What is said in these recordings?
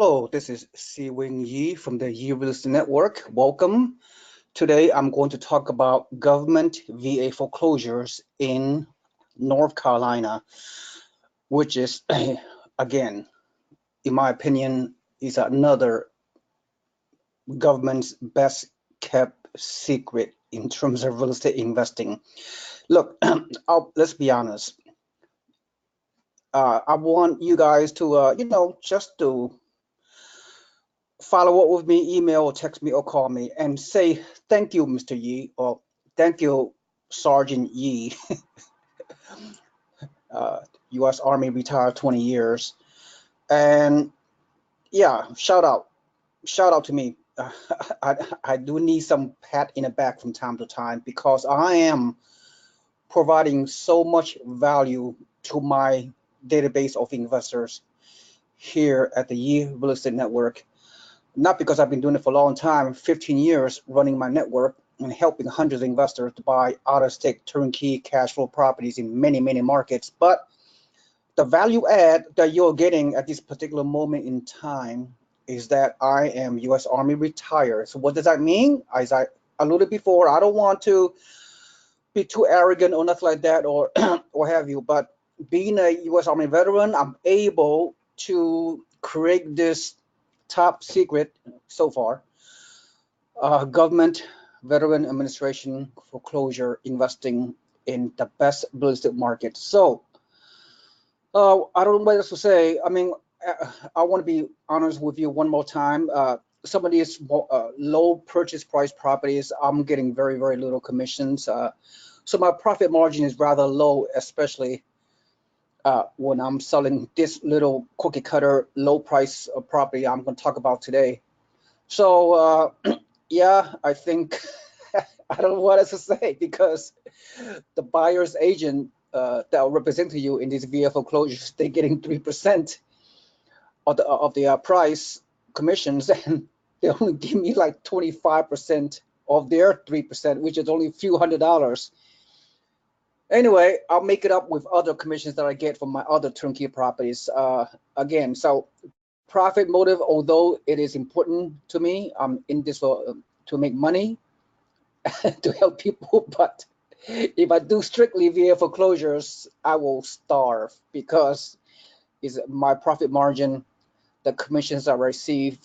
Hello, this is Seewing Yee from the Yee Real Estate Network. Welcome. Today I'm going to talk about government VA foreclosures in North Carolina, which is, again, in my opinion, is another government's best kept secret in terms of real estate investing. Look, let's be honest. I want you guys to, just to follow up with me, email or text me or call me and say thank you, Mr. Yee, or thank you, Sergeant Yee, U.S. Army retired 20 years. And yeah, shout out to me. I do need some pat in the back from time to time because I am providing so much value to my database of investors here at the Yee Real Estate Network. Not because I've been doing it for a long time, 15 years running my network and helping hundreds of investors to buy out-of-state turnkey cash flow properties in many, many markets. But the value add that you're getting at this particular moment in time is that I am U.S. Army retired. So what does that mean? As I alluded before, I don't want to be too arrogant or nothing like that or or have you, but being a U.S. Army veteran, I'm able to create this top secret so far, government veteran administration foreclosure investing in the best real estate market. So I don't know what else to say. I mean, I want to be honest with you one more time. Some of these low purchase price properties, I'm getting very, very little commissions. So my profit margin is rather low, especially when I'm selling this little cookie cutter low price property I'm going to talk about today. So yeah, I think I don't know what else to say because the buyer's agent that will represent you in these VA foreclosures, they're getting 3% of the price commissions, and they only give me like 25% of their 3%, which is only a few $100s. Anyway, I'll make it up with other commissions that I get from my other turnkey properties. Again, so profit motive, although it is important to me, I'm in this for to make money to help people. But if I do strictly VA foreclosures, I will starve because is my profit margin, the commissions I receive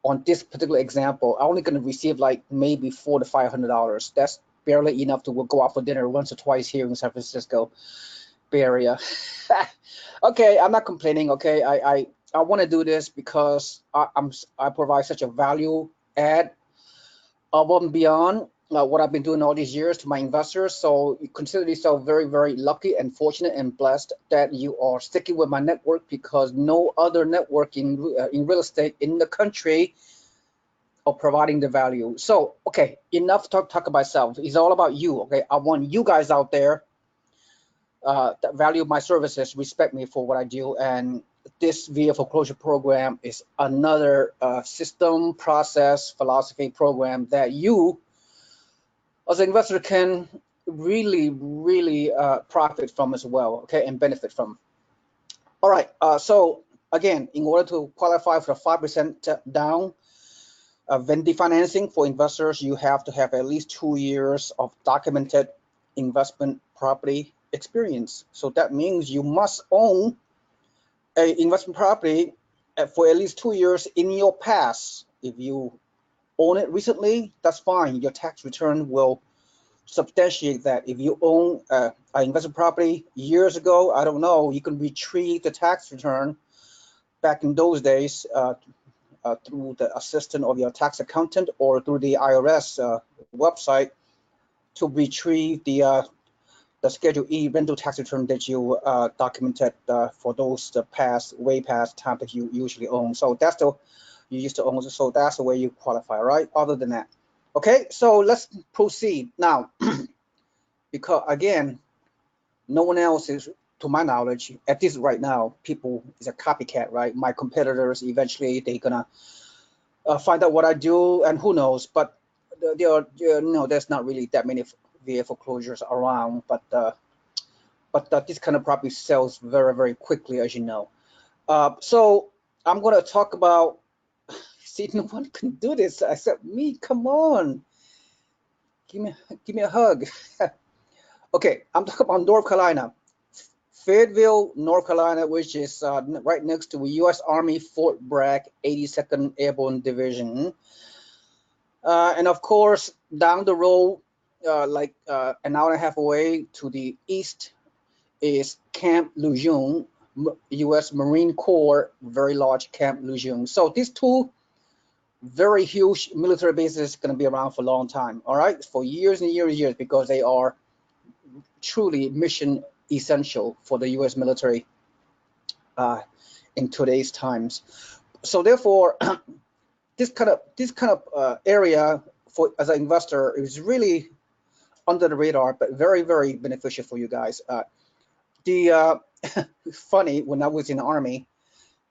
on this particular example, I'm only going to receive like maybe $400 to $500. That's barely enough to go out for dinner once or twice here in San Francisco Bay Area. Okay, I'm not complaining. Okay, I want to do this because I provide such a value add above and beyond what I've been doing all these years to my investors. So you consider yourself very, very lucky and fortunate and blessed that you are sticking with my network because no other network in real estate in the country are providing the value. So, okay, enough talk about myself. It's all about you, okay? I want you guys out there that value my services, respect me for what I do. And this VA foreclosure program is another system, process, philosophy program that you as an investor can really, really profit from as well, okay, and benefit from. All right, so again, in order to qualify for the 5% down vending financing for investors, you have to have at least 2 years of documented investment property experience. So that means you must own a investment property for at least 2 years in your past. If you own it recently, that's fine. Your tax return will substantiate that. If you own an investment property years ago, I don't know, you can retrieve the tax return back in those days through the assistant of your tax accountant or through the IRS website to retrieve the Schedule E rental tax return that you documented for those way past time that you usually own. So that's the you used to own. So that's the way you qualify, right? Other than that, okay. So let's proceed now, because again, no one else is, to my knowledge, at this right now, people is a copycat, right? My competitors eventually they're gonna find out what I do, and who knows? But there's not really that many VA foreclosures around, but this kind of property sells very, very quickly, as you know. So I'm gonna talk about. See, no one can do this except me. Come on, give me give me a hug. Okay, I'm talking about North Carolina. Fayetteville, North Carolina, which is right next to U.S. Army Fort Bragg, 82nd Airborne Division. And of course, down the road, like an hour and a half away to the east, is Camp Lejeune, U.S. Marine Corps, very large Camp Lejeune. So these two very huge military bases going to be around for a long time, all right, for years and years and years, because they are truly mission essential for the U.S. military in today's times. So therefore, this kind of area for as an investor is really under the radar, but very very beneficial for you guys. The funny, when I was in the Army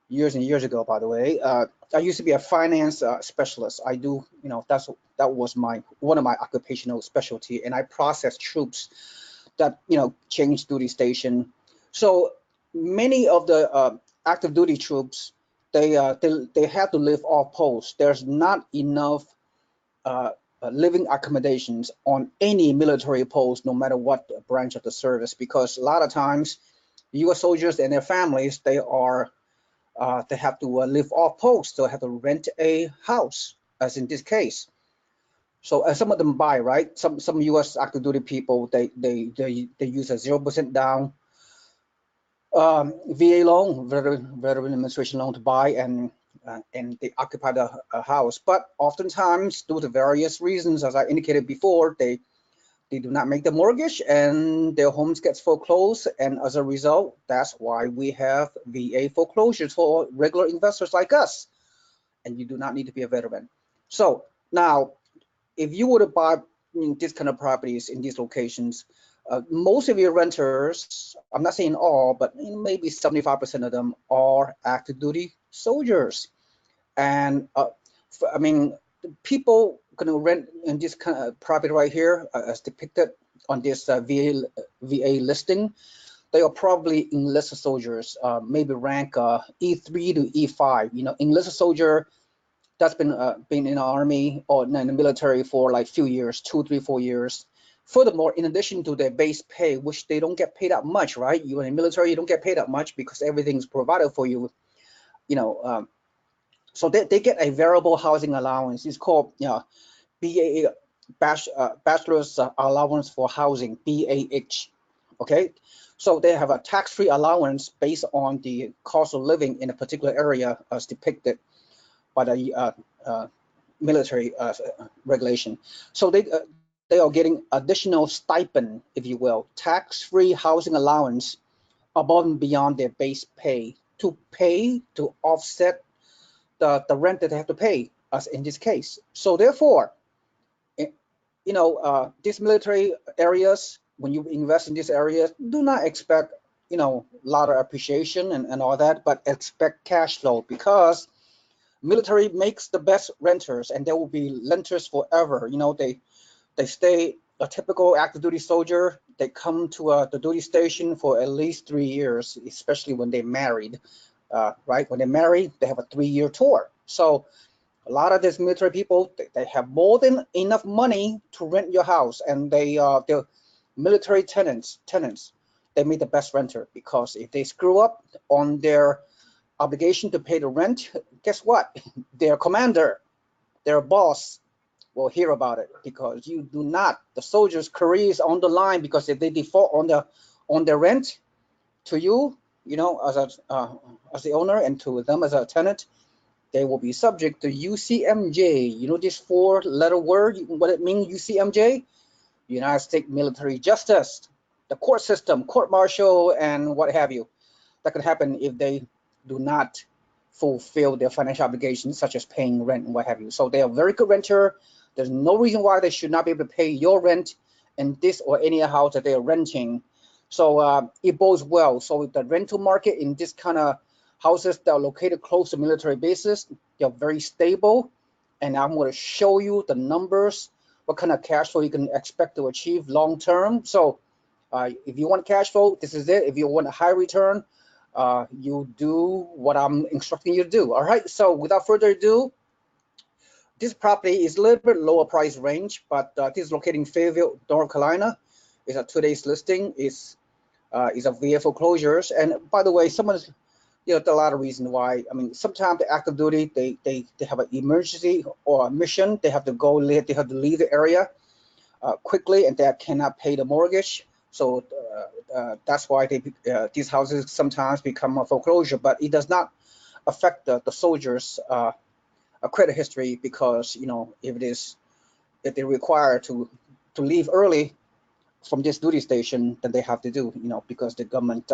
years and years ago, by the way, I used to be a finance specialist. I do, that was one of my occupational specialty, and I process troops that change duty station. So many of the active duty troops, they have to live off post. There's not enough uh, living accommodations on any military post, no matter what branch of the service, because a lot of times U.S. soldiers and their families, they have to live off post. They have to rent a house, as in this case. So some of them buy, right? Some U.S. active duty people, they use a 0% down VA loan, Veteran Administration loan, to buy, and they occupy a house. But oftentimes, due to various reasons, as I indicated before, they do not make the mortgage and their homes gets foreclosed. And as a result, that's why we have VA foreclosures for regular investors like us. And you do not need to be a veteran. So now, if you were to buy this kind of properties in these locations, most of your renters, I'm not saying all, but maybe 75% of them are active duty soldiers. And I mean, people going to rent in this kind of property right here, as depicted on this VA listing. They are probably enlisted soldiers, maybe rank E3 to E5. Enlisted soldier that's been in the army or in the military for like few years, 2, 3, 4 years. Furthermore, in addition to their base pay, which they don't get paid that much, right? You're in the military, you don't get paid that much because everything's provided for you. You know, so they get a variable housing allowance. It's called BAA, Bachelor's Allowance for Housing, BAH. Okay, so they have a tax-free allowance based on the cost of living in a particular area, as depicted by the military regulation. So they are getting additional stipend, if you will, tax-free housing allowance above and beyond their base pay to offset the rent that they have to pay, as in this case. So therefore, these military areas, when you invest in these areas, do not expect, a lot of appreciation and all that, but expect cash flow, because military makes the best renters, and there will be renters forever. They stay. A typical active duty soldier, they come to the duty station for at least 3 years, especially when they're married. Right, when they're married, they have a 3-year tour. So a lot of these military people, they have more than enough money to rent your house, and they're military tenants. They make the best renter, because if they screw up on their obligation to pay the rent, guess what? Their commander, their boss, will hear about it, because you do not. The soldiers' career is on the line, because if they default on their rent to you, as the owner, and to them as a tenant, they will be subject to UCMJ. This 4-letter word, what it means, UCMJ? United States Military Justice, the court system, court martial, and what have you. That could happen if they do not fulfill their financial obligations, such as paying rent and what have you. So they are a very good renter. There's no reason why they should not be able to pay your rent in this or any house that they are renting. So it bodes well. So the rental market in this kind of houses that are located close to military bases, they're very stable. And I'm going to show you the numbers, what kind of cash flow you can expect to achieve long term. So if you want cash flow, this is it. If you want a high return, you do what I'm instructing you to do. All right. So without further ado, this property is a little bit lower price range, but this is located in Fayetteville, North Carolina. It's a today's listing. Is a VA foreclosures. And by the way, someone's, there's a lot of reasons why. I mean, sometimes the active duty, they have an emergency or a mission. They have to go, they have to leave the area quickly, and they cannot pay the mortgage. So that's why these houses sometimes become a foreclosure, but it does not affect the soldiers' credit history, because if they're required to leave early from this duty station, then they have to do, because the government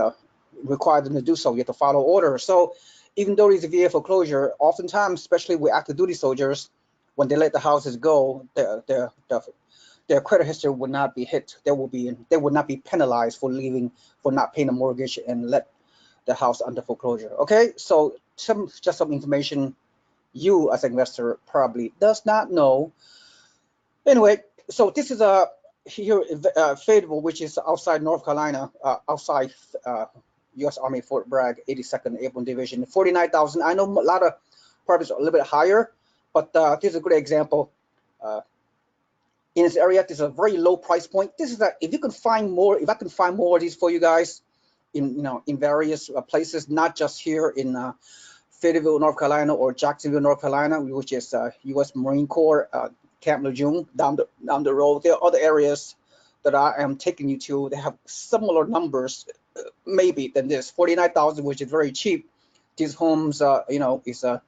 required them to do so. You have to follow orders. So even though it's a VA foreclosure, oftentimes, especially with active duty soldiers, when they let the houses go, their credit history would not be hit. They would not be penalized for leaving, for not paying the mortgage and let the house under foreclosure. Okay, so just some information you as an investor probably does not know. Anyway, so this is here Fayetteville, which is outside North Carolina, outside U.S. Army Fort Bragg, 82nd Airborne Division, 49,000. I know a lot of properties are a little bit higher, but this is a good example. In this area, this is a very low price point. This is if you can find more, if I can find more of these for you guys, in various places, not just here in Fayetteville, North Carolina, or Jacksonville, North Carolina, which is U.S. Marine Corps Camp Lejeune down the road. There are other areas that I am taking you to. They have similar numbers, maybe, than this. 49,000, which is very cheap. These homes, is a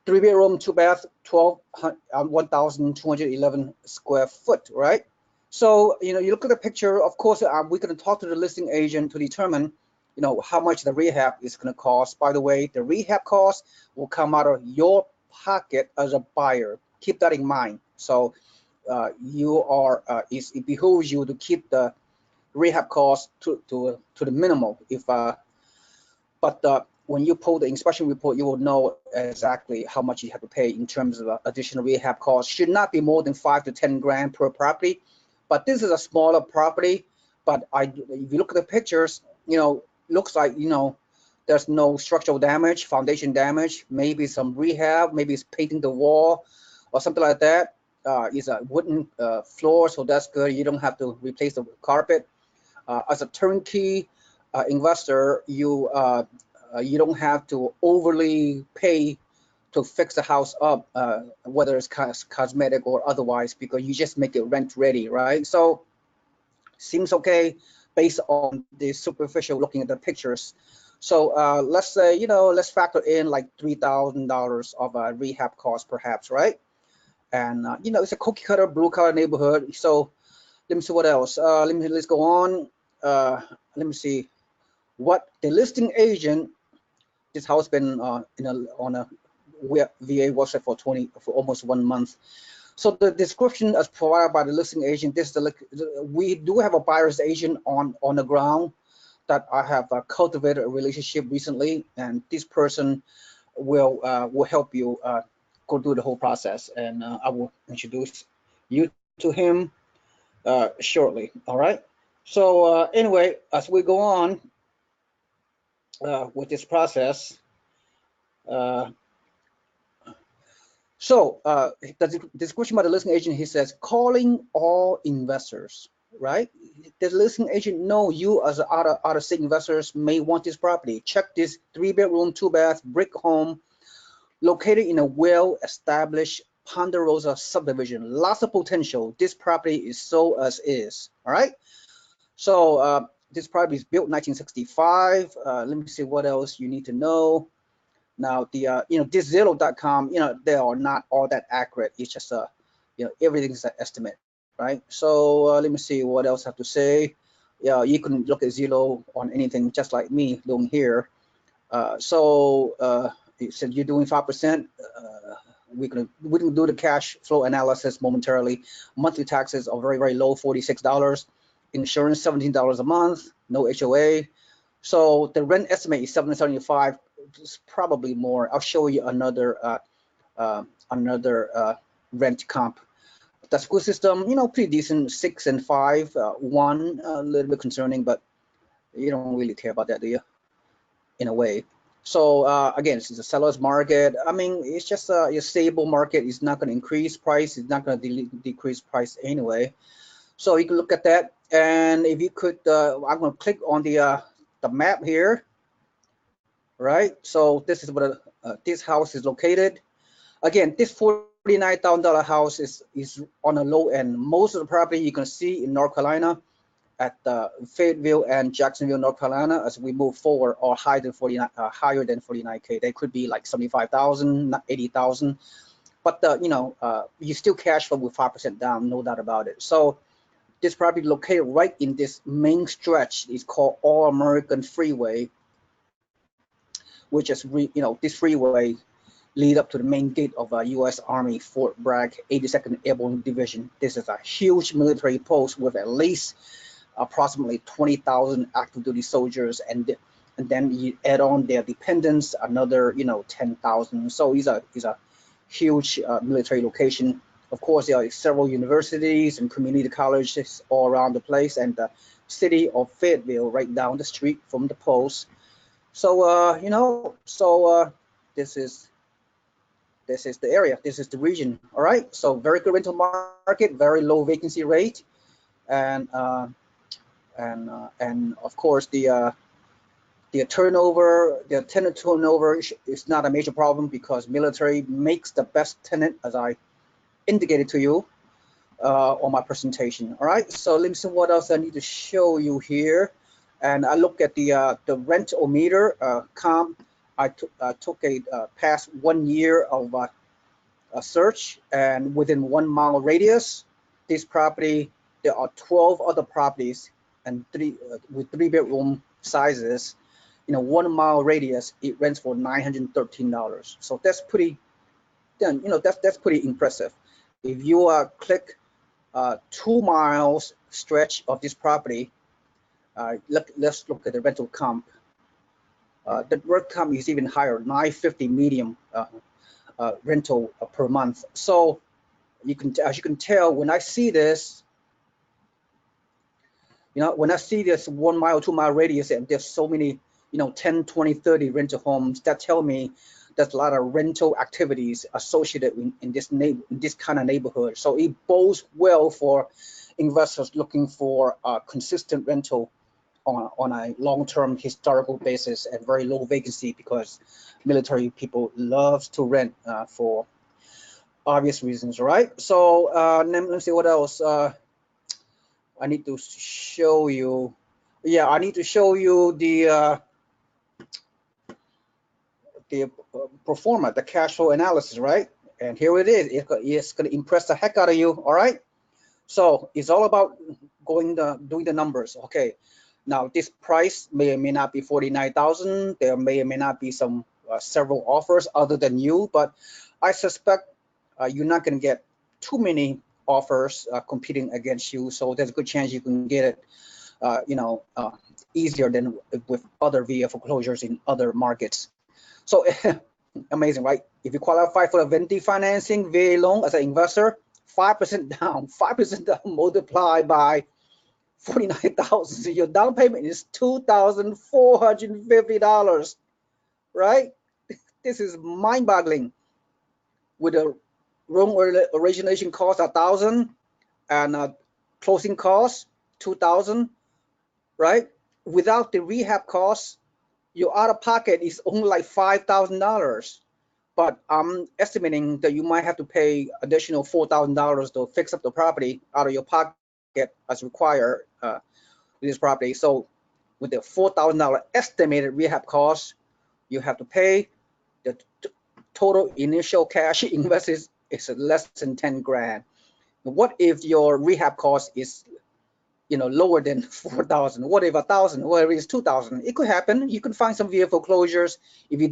3-bedroom, 2-bath, 1,211 square foot, right? So you look at the picture. Of course, we're going to talk to the listing agent to determine how much the rehab is going to cost. By the way, the rehab cost will come out of your pocket as a buyer. Keep that in mind. So it behooves you to keep the rehab cost to the minimum. But when you pull the inspection report, you will know exactly how much you have to pay in terms of additional rehab costs. Should not be more than 5 to 10 grand per property. But this is a smaller property. But if you look at the pictures, looks like there's no structural damage, foundation damage, maybe some rehab, maybe it's painting the wall or something like that. It's a wooden floor, so that's good. You don't have to replace the carpet. As a turnkey investor, you don't have to overly pay to fix the house up, whether it's cosmetic or otherwise, because you just make it rent ready, right? So seems okay based on the superficial looking at the pictures. So let's say, let's factor in like $3,000 of rehab cost perhaps, right? And it's a cookie cutter, blue collar neighborhood. So let me see what else. Let's go on. Let me see what the listing agent. This house been on a VA website for almost 1 month. So the description as provided by the listing agent. We do have a buyer's agent on the ground that I have cultivated a relationship recently, and this person will help you go through the whole process, and I will introduce you to him shortly. All right. So anyway, as we go on with this process, the description by the listing agent, he says, calling all investors, right? The listing agent know you as out-of-state investors may want this property. Check this 3-bedroom, 2-bath brick home located in a well-established Ponderosa subdivision. Lots of potential. This property is sold as is. All right. So this property is built 1965. Let me see what else you need to know. Now this Zillow.com, they are not all that accurate. It's just everything's an estimate, right? So let me see what else I have to say. Yeah, you can look at Zillow on anything, just like me doing here. You said you're doing 5%. We can do the cash flow analysis momentarily. Monthly taxes are very, very low, $46. Insurance $17 a month. No HOA. So the rent estimate is $775. It's probably more. I'll show you another rent comp. The school system, pretty decent. 6 and 5. 1 a little bit concerning, but you don't really care about that, do you? in a way. So again, it's a seller's market. I mean, it's just a stable market. It's not going to increase price. It's not going to decrease price anyway. So you can look at that. And if you could, I'm going to click on the map here, right? So this is where this house is located. Again, this $49,000 house is on a low end. Most of the property you can see in North Carolina at Fayetteville and Jacksonville, North Carolina, as we move forward, are higher than 49K. They could be like 75,000, 80,000, but you still cash flow with 5% down, no doubt about it. So this property located right in this main stretch is called All American Freeway, which is this freeway lead up to the main gate of U.S. Army Fort Bragg 82nd Airborne Division. This is a huge military post with at least approximately 20,000 active duty soldiers, and then you add on their dependents, another 10,000. So it's a huge military location. Of course, there are several universities and community colleges all around the place, and the city of Fayetteville right down the street from the post. So this is the area, this is the region. All right, so very good rental market, very low vacancy rate, and of course the turnover, the tenant turnover is not a major problem because military makes the best tenant, as I indicated to you on my presentation. All right, so let me see what else I need to show you here. And I look at the rent-o-meter comp. I took a past 1 year of a search, and within 1 mile radius, this property, there are 12 other properties and with 3-bedroom sizes. 1 mile radius, it rents for $913. So that's pretty, that's pretty impressive. If you click 2 miles stretch of this property, let's look at the rental comp. The rent comp is even higher, $950 medium rental per month. So as you can tell, when I see this, when I see this 1 mile, 2 mile radius, and there's so many, 10, 20, 30 rental homes, that tell me there's a lot of rental activities associated in this kind of neighborhood. So it bodes well for investors looking for consistent rental on a long-term historical basis and very low vacancy, because military people love to rent for obvious reasons, right? So let's see what else I need to show you. Yeah, I need to show you the pro forma, the cash flow analysis, right? And here it is. It's going to impress the heck out of you. All right. So it's all about doing the numbers. Okay. Now this price may or may not be 49,000. There may or may not be some several offers other than you, but I suspect you're not going to get too many offers competing against you. So there's a good chance you can get it, easier than with other VA foreclosures in other markets. So amazing, right? If you qualify for a Venti financing VA loan as an investor, 5% down, 5% down multiplied by 49,000. So your down payment is $2,450, right? This is mind-boggling. With a loan origination cost $1,000 and closing costs $2,000, right? Without the rehab costs, your out-of-pocket is only like $5,000. But I'm estimating that you might have to pay additional $4,000 to fix up the property out of your pocket as required with this property. So with the $4,000 estimated rehab cost, you have to pay, the total initial cash invested is less than 10 grand. What if your rehab cost is lower than 4,000? What if 1,000? What if it's 2,000? It could happen. You can find some VA foreclosures if you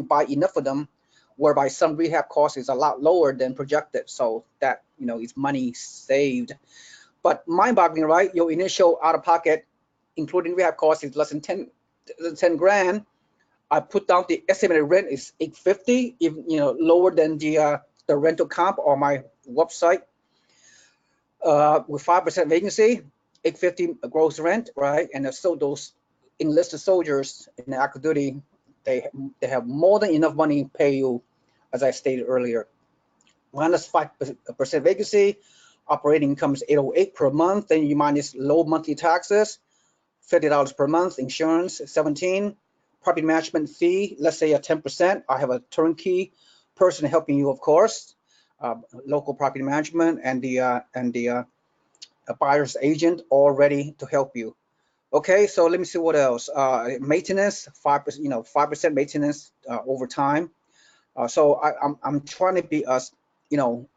buy enough of them, whereby some rehab cost is a lot lower than projected. So that is money saved. But mind-boggling, right? Your initial out-of-pocket, including rehab cost, is less than 10 grand. I put down the estimated rent is $850, even lower than the rental comp on my website. With 5% vacancy, $850 gross rent, right? And so those enlisted soldiers in active duty, they have more than enough money to pay you, as I stated earlier. Minus 5% vacancy, operating income is 808 per month, then you minus low monthly taxes, $50 per month, insurance 17, property management fee, let's say a 10%. I have a turnkey person helping you, of course, local property management and the buyer's agent all ready to help you. Okay, so let me see what else. Maintenance, 5%, 5% maintenance over time. So I'm trying to be as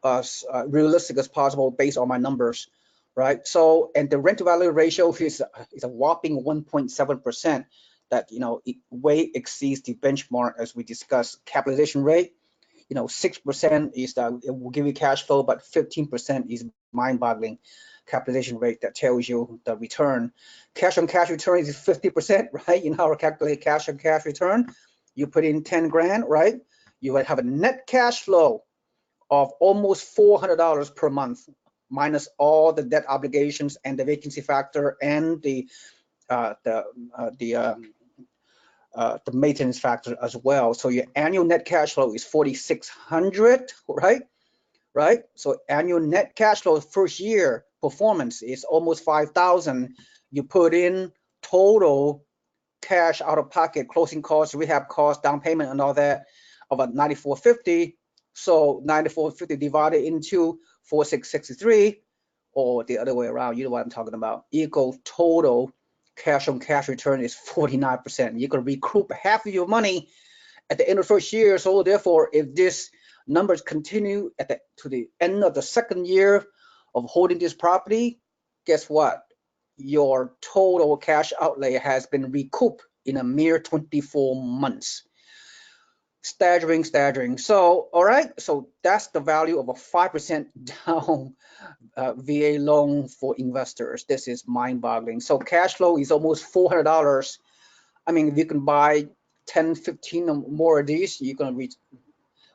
as realistic as possible based on my numbers, right? So, and the rent to value ratio is a whopping 1.7%. That it way exceeds the benchmark as we discussed. Capitalization rate, 6% is it will give you cash flow, but 15% is mind-boggling capitalization rate that tells you the return. Cash on cash return is 50%, right? You know how to calculate cash on cash return. You put in 10 grand, right? You would have a net cash flow of almost $400 per month, minus all the debt obligations and the vacancy factor and the maintenance factor as well. So your annual net cash flow is 4,600, right? Right. So annual net cash flow first year performance is almost 5,000. You put in total cash out of pocket, closing costs, rehab costs, down payment, and all that of about 9,450. So 9,450 divided into 4,663, or the other way around, you know what I'm talking about, equal total cash on cash return is 49%. You can recoup half of your money at the end of the first year. So therefore, if this numbers continue to the end of the second year of holding this property, guess what? Your total cash outlay has been recouped in a mere 24 months. Staggering, staggering. So, all right, so that's the value of a 5% down VA loan for investors. This is mind-boggling. So cash flow is almost $400. I mean, if you can buy 10, 15 or more of these, you're gonna reach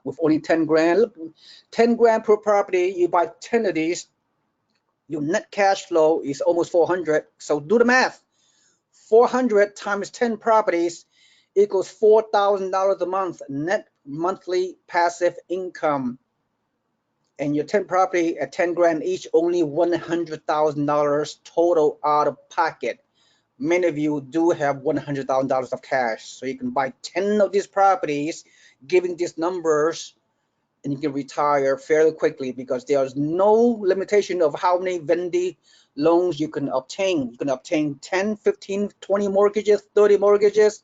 with only 10 grand. Look, 10 grand per property, you buy 10 of these, your net cash flow is almost 400. So do the math. 400 times 10 properties equals $4,000 a month net monthly passive income. And your 10 property at 10 grand each, only $100,000 total out of pocket. Many of you do have $100,000 of cash, so you can buy 10 of these properties, giving these numbers, and you can retire fairly quickly because there's no limitation of how many Vendy loans you can obtain. You can obtain 10, 15, 20 mortgages, 30 mortgages.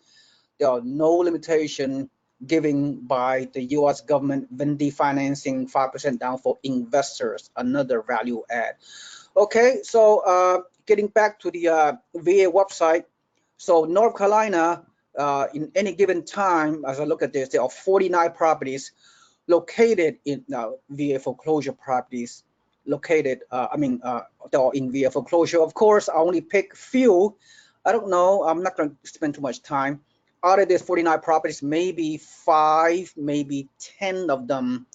There are no limitation given by the U.S. government. Vendy financing 5% down for investors, another value add. Okay, so getting back to the VA website. So North Carolina, in any given time, as I look at this, there are 49 properties located in VA foreclosure properties located. They are in VA foreclosure. Of course, I only pick few. I don't know. I'm not going to spend too much time. Out of these 49 properties, maybe 5, maybe 10 of them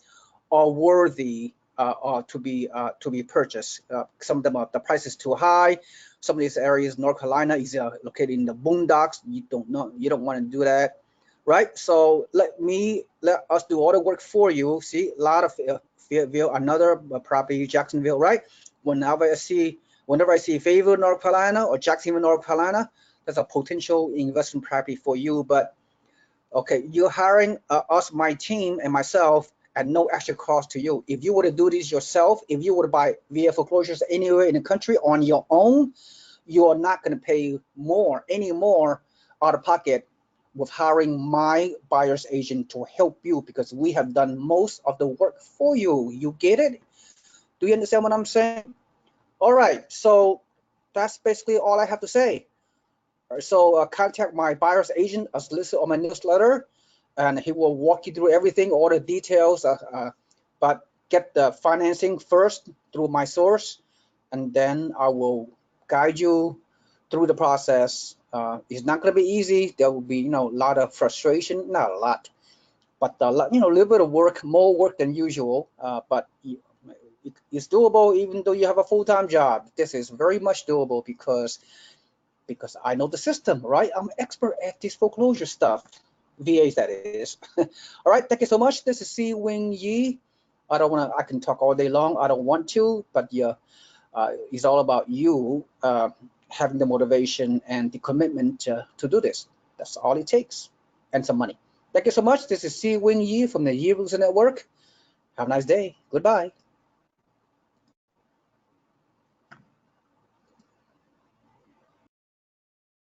are worthy to be purchased. Some of them the price is too high. Some of these areas, North Carolina is located in the boondocks. You don't want to do that, right? So let us do all the work for you. See, a lot of Fayetteville, another property, Jacksonville, right? Whenever I see Fayetteville, North Carolina, or Jacksonville, North Carolina, that's a potential investment property for you. But okay, you're hiring us, my team, and myself at no extra cost to you. If you were to do this yourself, if you were to buy VA foreclosures anywhere in the country on your own, you are not going to pay any more out of pocket with hiring my buyer's agent to help you, because we have done most of the work for you. You get it? Do you understand what I'm saying? All right, so that's basically all I have to say. So contact my buyer's agent as listed on my newsletter, and he will walk you through everything, all the details. But get the financing first through my source, and then I will guide you through the process. It's not going to be easy. There will be, a lot of frustration, not a lot, but a little bit of work, more work than usual. But it's doable even though you have a full-time job. This is very much doable because because I know the system, right? I'm expert at this foreclosure stuff, VAs that is. All right, thank you so much. This is Seewing Yee. I can talk all day long. I don't want to, but yeah, it's all about you having the motivation and the commitment to do this. That's all it takes, and some money. Thank you so much. This is Seewing Yee from the Yee Network. Have a nice day. Goodbye.